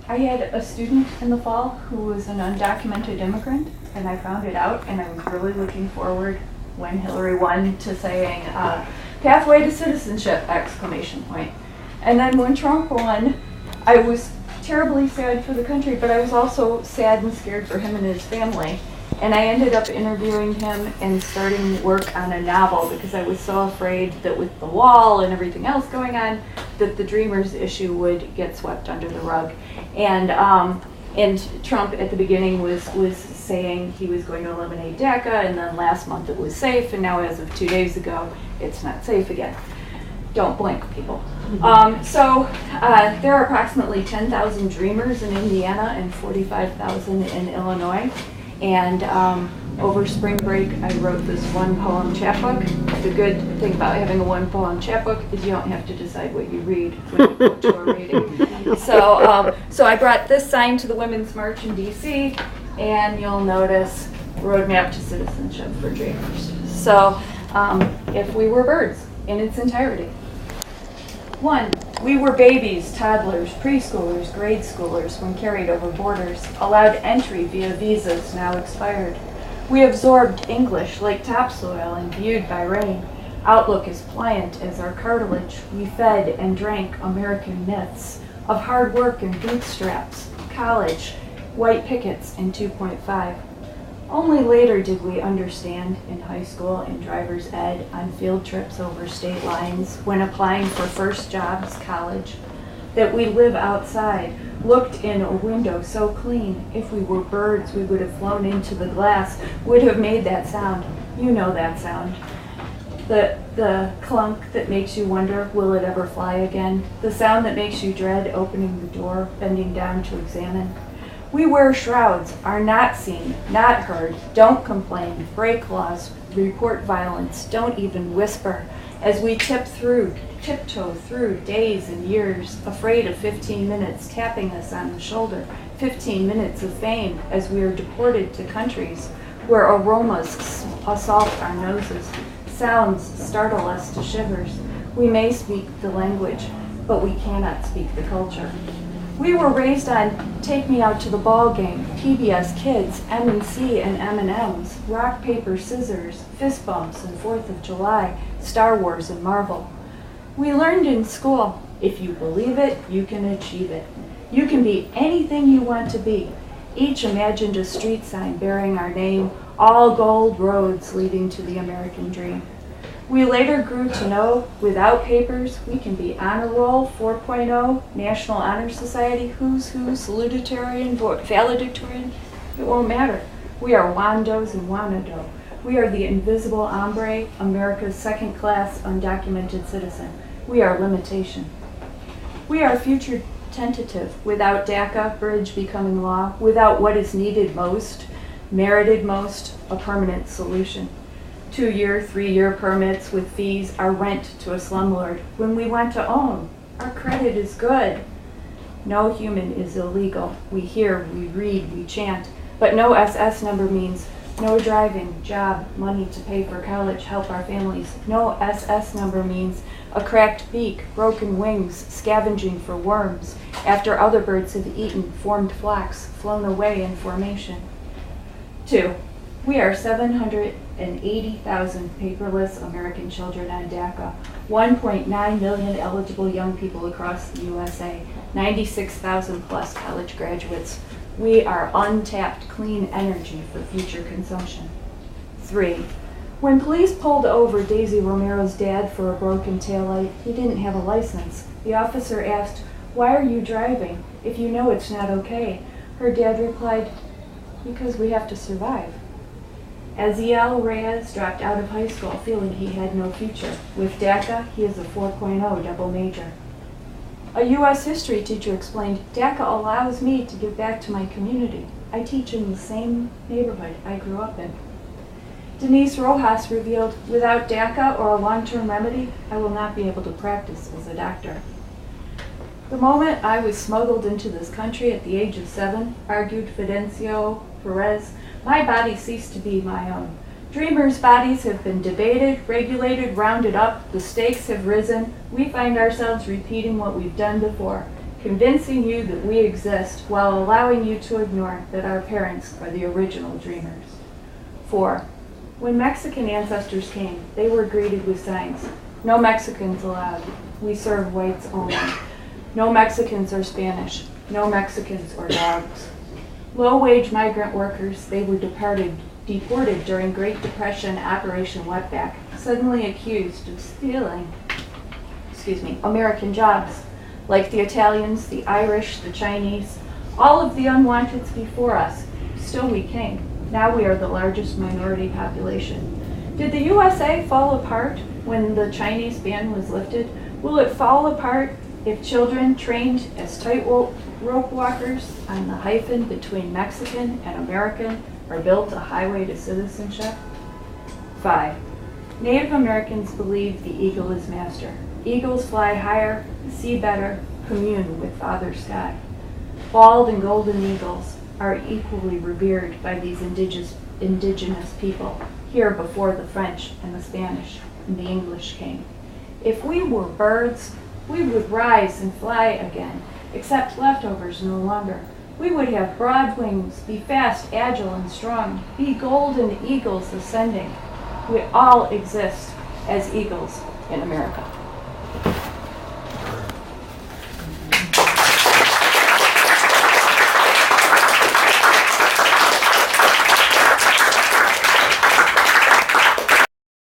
I had a student in the fall who was an undocumented immigrant, and I found it out, and I was really looking forward when Hillary won to saying, pathway to citizenship, ! And then when Trump won, I was terribly sad for the country, but I was also sad and scared for him and his family. And I ended up interviewing him and starting work on a novel because I was so afraid that with the wall and everything else going on, that the DREAMers issue would get swept under the rug. And Trump at the beginning was saying he was going to eliminate DACA, and then last month it was safe, and now as of 2 days ago, it's not safe again. Don't blink, people. So there are approximately 10,000 DREAMers in Indiana and 45,000 in Illinois. And over spring break, I wrote this one poem chapbook. The good thing about having a one poem chapbook is you don't have to decide what you read when you go to a reading. So I brought this sign to the Women's March in DC, and you'll notice Roadmap to Citizenship for Dreamers. So if we were birds in its entirety. 1. We were babies, toddlers, preschoolers, grade schoolers when carried over borders, allowed entry via visas now expired. We absorbed English like topsoil imbued by rain. Outlook as pliant as our cartilage. We fed and drank American myths of hard work and bootstraps, college, white pickets, and 2.5. Only later did we understand in high school and driver's ed, on field trips over state lines, when applying for first jobs, college, that we live outside, looked in a window so clean. If we were birds, we would have flown into the glass, would have made that sound. You know that sound. The clunk that makes you wonder, will it ever fly again? The sound that makes you dread opening the door, bending down to examine. We wear shrouds, are not seen, not heard, don't complain, break laws, report violence, don't even whisper, as we tiptoe through days and years, afraid of 15 minutes tapping us on the shoulder, 15 minutes of fame as we are deported to countries where aromas assault our noses, sounds startle us to shivers. We may speak the language, but we cannot speak the culture. We were raised on Take Me Out to the Ball Game, PBS Kids, M&C and M&Ms, rock, paper, scissors, fist bumps and 4th of July, Star Wars and Marvel. We learned in school, if you believe it, you can achieve it. You can be anything you want to be. Each imagined a street sign bearing our name, all gold roads leading to the American dream. We later grew to know, without papers, we can be honor roll, 4.0, National Honor Society, who's who, salutatorian, valedictorian. It won't matter. We are Wandos and Wanado. We are the invisible hombre, America's second-class undocumented citizen. We are limitation. We are future tentative, without DACA, bridge becoming law, without what is needed most, merited most, a permanent solution. 2-year, 3-year permits with fees are rent to a slumlord. When we want to own, our credit is good. No human is illegal. We hear, we read, we chant, but no SS number means no driving, job, money to pay for college, help our families. No SS number means a cracked beak, broken wings, scavenging for worms, after other birds have eaten, formed flocks, flown away in formation. 2. We are 780,000 paperless American children on DACA, 1.9 million eligible young people across the USA, 96,000 plus college graduates. We are untapped clean energy for future consumption. 3. When police pulled over Daisy Romero's dad for a broken taillight, he didn't have a license. The officer asked, "Why are you driving if you know it's not okay?" Her dad replied, "Because we have to survive." Aziel Reyes dropped out of high school feeling he had no future. With DACA, he is a 4.0 double major. A U.S. history teacher explained, "DACA allows me to give back to my community. I teach in the same neighborhood I grew up in." Denise Rojas revealed, "Without DACA or a long-term remedy, I will not be able to practice as a doctor." The moment I was smuggled into this country at the age of 7, argued Fidencio Perez, my body ceased to be my own. Dreamers' bodies have been debated, regulated, rounded up. The stakes have risen. We find ourselves repeating what we've done before. convincing you that we exist while allowing you to ignore that our parents are the original dreamers. 4. When Mexican ancestors came, they were greeted with signs. No Mexicans allowed. We serve whites only. No Mexicans or Spanish. No Mexicans or dogs. Low-wage migrant workers, they were deported during Great Depression Operation Wetback, suddenly accused of stealing American jobs. Like the Italians, the Irish, the Chinese, all of the unwanteds before us, still we came. Now we are the largest minority population. Did the USA fall apart when the Chinese ban was lifted? Will it fall apart if children trained as tightrope walkers on the hyphen between Mexican and American are built a highway to citizenship? 5. Native Americans believe the eagle is master. Eagles fly higher, see better, commune with Father Sky. Bald and golden eagles are equally revered by these indigenous people here before the French and the Spanish and the English came. If we were birds, we would rise and fly again, except leftovers no longer. We would have broad wings, be fast, agile, and strong, be golden eagles ascending. We all exist as eagles in America.